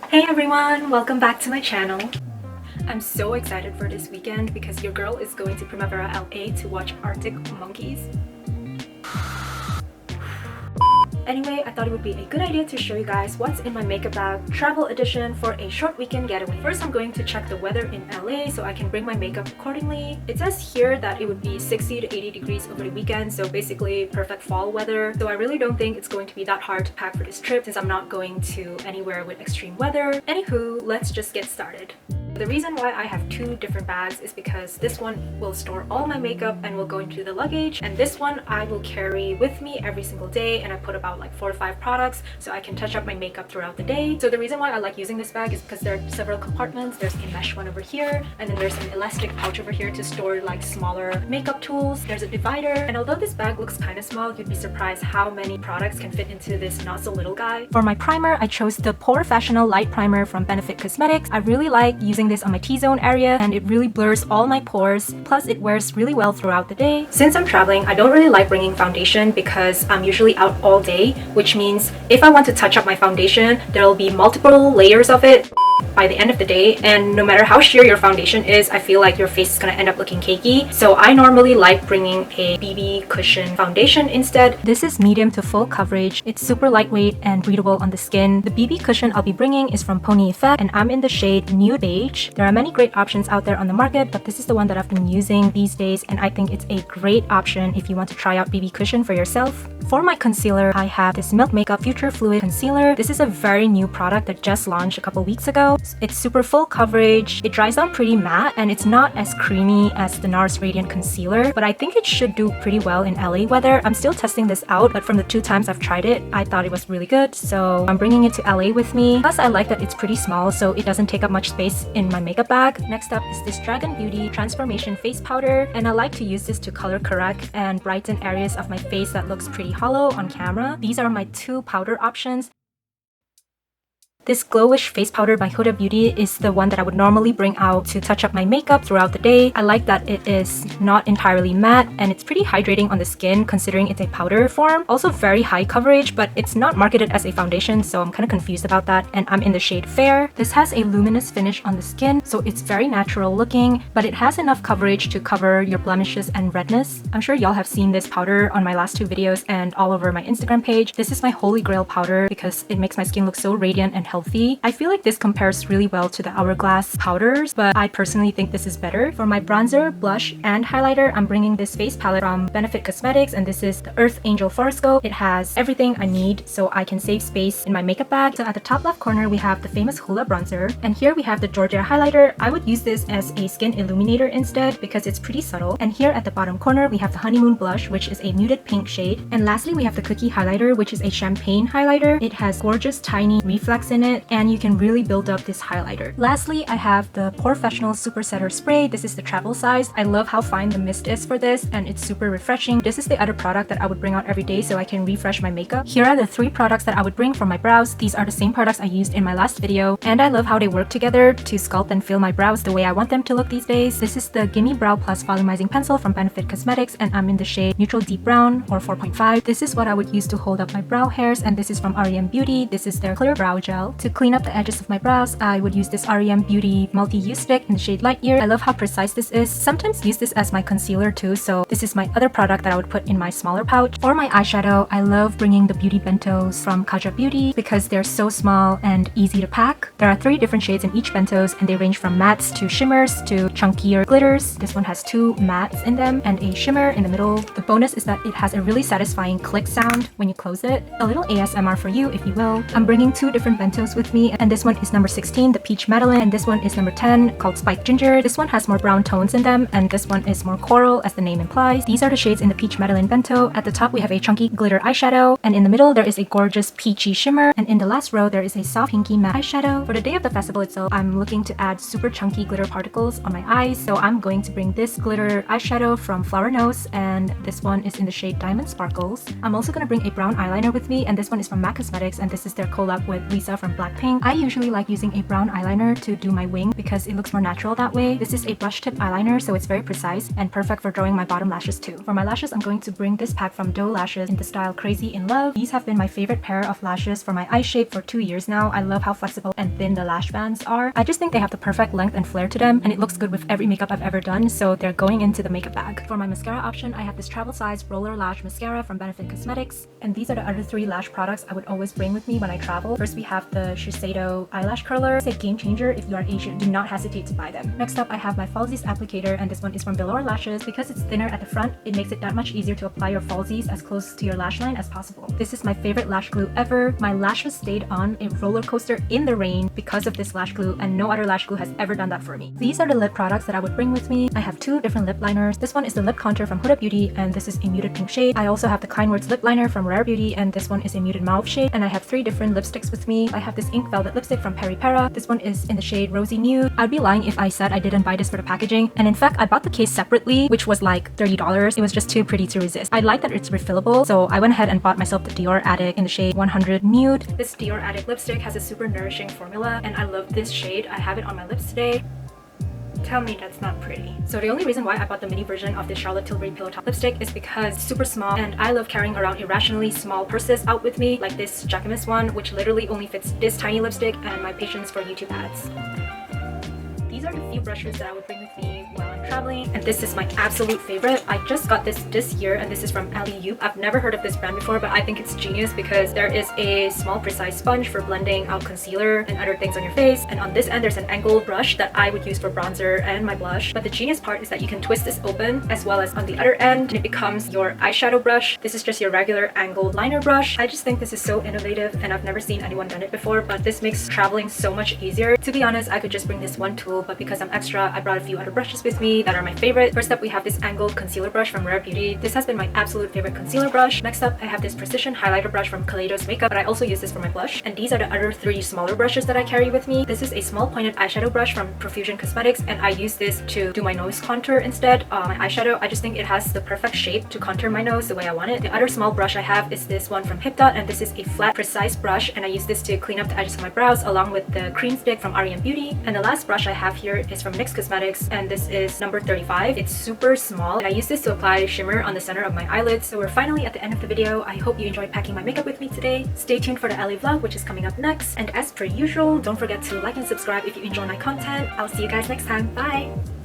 Hey everyone, welcome back to my channel. I'm so excited for this weekend because your girl is going to Primavera LA to watch Arctic Monkeys. Anyway, I thought it would be a good idea to show you guys what's in my makeup bag travel edition for a short weekend getaway. First, I'm going to check the weather in LA so I can bring my makeup accordingly. It says here that it would be 60 to 80 degrees over the weekend, so basically perfect fall weather. So I really don't think it's going to be that hard to pack for this trip since I'm not going to anywhere with extreme weather. Anywho, let's just get started. The reason why I have two different bags is because this one will store all my makeup and will go into the luggage, and this one I will carry with me every single day, and I put about like 4 to 5 products so I can touch up my makeup throughout the day. So the reason why I like using this bag is because there are several compartments. There's a mesh one over here, and then there's an elastic pouch over here to store like smaller makeup tools. There's a divider, and although this bag looks kind of small, you'd be surprised how many products can fit into this not so little guy. For my primer, I chose the Porefessional Light Primer from Benefit Cosmetics. I really like using this on my T-zone area and it really blurs all my pores, plus it wears really well throughout the day. Since I'm traveling, I don't really like bringing foundation because I'm usually out all day, which means if I want to touch up my foundation, there'll be multiple layers of it by the end of the day, and no matter how sheer your foundation is, I feel like your face is gonna end up looking cakey. So I normally like bringing a BB cushion foundation instead. This is medium to full coverage. It's super lightweight and breathable on the skin. The BB cushion I'll be bringing is from Pony Effect, and I'm in the shade Nude Beige. There are many great options out there on the market, but this is the one that I've been using these days, and I think it's a great option if you want to try out BB cushion for yourself. For my concealer, I have this Milk Makeup Future Fluid Concealer. This is a very new product that just launched a couple weeks ago. It's super full coverage, it dries down pretty matte, and it's not as creamy as the NARS Radiant Concealer, but I think it should do pretty well in LA weather. I'm still testing this out, but from the 2 times I've tried it, I thought it was really good, so I'm bringing it to LA with me. Plus, I like that it's pretty small, so it doesn't take up much space in my makeup bag. Next up is this Dragon Beauty Transformation Face Powder, and I like to use this to color correct and brighten areas of my face that looks pretty hollow on camera. These are my 2 powder options. This Glowish face powder by Huda Beauty is the one that I would normally bring out to touch up my makeup throughout the day. I like that it is not entirely matte and it's pretty hydrating on the skin considering it's a powder form. Also very high coverage, but it's not marketed as a foundation, so I'm kind of confused about that, and I'm in the shade Fair. This has a luminous finish on the skin, so it's very natural looking, but it has enough coverage to cover your blemishes and redness. I'm sure y'all have seen this powder on my last 2 videos and all over my Instagram page. This is my holy grail powder because it makes my skin look so radiant and healthy. I feel like this compares really well to the Hourglass powders, but I personally think this is better. For my bronzer, blush, and highlighter, I'm bringing this face palette from Benefit Cosmetics, and this is the Earth Angel Fluoroscope. It has everything I need so I can save space in my makeup bag. So at the top left corner, we have the famous Hoola bronzer, and here we have the Georgia highlighter. I would use this as a skin illuminator instead because it's pretty subtle. And here at the bottom corner, we have the Honeymoon blush, which is a muted pink shade. And lastly, we have the Cookie highlighter, which is a champagne highlighter. It has gorgeous tiny reflex in it, and you can really build up this highlighter. Lastly, I have the Porefessional Super Setter Spray. This is the travel size. I love how fine the mist is for this, and it's super refreshing. This is the other product that I would bring out every day so I can refresh my makeup. Here are the 3 products that I would bring for my brows. These are the same products I used in my last video, and I love how they work together to sculpt and fill my brows the way I want them to look these days. This is the Gimme Brow Plus Volumizing Pencil from Benefit Cosmetics, and I'm in the shade Neutral Deep Brown or 4.5. This is what I would use to hold up my brow hairs, and this is from REM Beauty. This is their Clear Brow Gel. To clean up the edges of my brows, I would use this REM Beauty multi-use stick in the shade Light Year. I love how precise this is. Sometimes use this as my concealer too, so this is my other product that I would put in my smaller pouch. For my eyeshadow, I love bringing the Beauty Bentos from Kaja Beauty because they're so small and easy to pack. There are 3 different shades in each bentos, and they range from mattes to shimmers to chunkier glitters. This one has 2 mattes in them and a shimmer in the middle. The bonus is that it has a really satisfying click sound when you close it. A little ASMR for you, if you will. I'm bringing 2 different bentos with me, and this one is number 16, the Peach Madeline, and this one is number 10, called Spiked Ginger. This one has more brown tones in them, and this one is more coral, as the name implies. These are the shades in the Peach Madeline bento. At the top, we have a chunky glitter eyeshadow, and in the middle, there is a gorgeous peachy shimmer, and in the last row, there is a soft pinky matte eyeshadow. For the day of the festival itself, I'm looking to add super chunky glitter particles on my eyes, so I'm going to bring this glitter eyeshadow from Flower Nose, and this one is in the shade Diamond Sparkles. I'm also going to bring a brown eyeliner with me, and this one is from M.A.C Cosmetics, and this is their collab with Lisa from from Blackpink. I usually like using a brown eyeliner to do my wing because it looks more natural that way. This is a brush tip eyeliner, so it's very precise and perfect for drawing my bottom lashes too. For my lashes, I'm going to bring this pack from Doe Lashes in the style Crazy in Love. These have been my favorite pair of lashes for my eye shape for 2 years now. I love how flexible and thin the lash bands are. I just think they have the perfect length and flare to them, and it looks good with every makeup I've ever done, so they're going into the makeup bag. For my mascara option, I have this travel size roller lash mascara from Benefit Cosmetics, and these are the other 3 lash products I would always bring with me when I travel. First, we have the Shiseido Eyelash Curler. It's a game changer if you are Asian. Do not hesitate to buy them. Next up, I have my falsies applicator, and this one is from Velour Lashes. Because it's thinner at the front, it makes it that much easier to apply your falsies as close to your lash line as possible. This is my favorite lash glue ever. My lashes stayed on a roller coaster in the rain because of this lash glue, and no other lash glue has ever done that for me. These are the lip products that I would bring with me. I have 2 different lip liners. This one is the lip contour from Huda Beauty, and this is a muted pink shade. I also have the Kind Words lip liner from Rare Beauty, and this one is a muted mauve shade. And I have 3 different lipsticks with me. I have this ink velvet lipstick from Peri Para. This one is in the shade Rosy Nude. I'd be lying if I said I didn't buy this for the packaging, and in fact I bought the case separately, which was like $30. It was just too pretty to resist. I like that it's refillable, so I went ahead and bought myself the Dior Addict in the shade 100 Nude. This Dior Addict lipstick has a super nourishing formula, and I love this shade. I have it on my lips today. Tell me that's not pretty. So the only reason why I bought the mini version of this Charlotte Tilbury Pillow Top lipstick is because it's super small, and I love carrying around irrationally small purses out with me, like this Jacquemus one, which literally only fits this tiny lipstick and my patience for YouTube ads. These are the few brushes that I would bring with me while I'm traveling, and this is my absolute favorite. I just got this year, and this is from Alley Youp. I've never heard of this brand before, but I think it's genius because there is a small precise sponge for blending out concealer and other things on your face, and on this end there's an angled brush that I would use for bronzer and my blush. But the genius part is that you can twist this open, as well as on the other end it becomes your eyeshadow brush. This is just your regular angled liner brush. I just think this is so innovative, and I've never seen anyone done it before, but this makes traveling so much easier. To be honest, I could just bring this one tool, but because I'm extra, I brought a few other brushes with me that are my favorite. First up, we have this angled concealer brush from Rare Beauty. This has been my absolute favorite concealer brush. Next up, I have this precision highlighter brush from Kaleidos Makeup, but I also use this for my blush. And these are the other 3 smaller brushes that I carry with me. This is a small pointed eyeshadow brush from Profusion Cosmetics, and I use this to do my nose contour instead. My eyeshadow, I just think it has the perfect shape to contour my nose the way I want it. The other small brush I have is this one from Hip Dot, and this is a flat, precise brush, and I use this to clean up the edges of my brows along with the cream stick from R.E.M. Beauty. And the last brush I have here is from NYX Cosmetics, and this is number 35. It's super small, and I use this to apply shimmer on the center of my eyelids. So we're finally at the end of the video. I hope you enjoyed packing my makeup with me today. Stay tuned for the LA vlog, which is coming up next. And as per usual, don't forget to like and subscribe if you enjoy my content. I'll see you guys next time. Bye!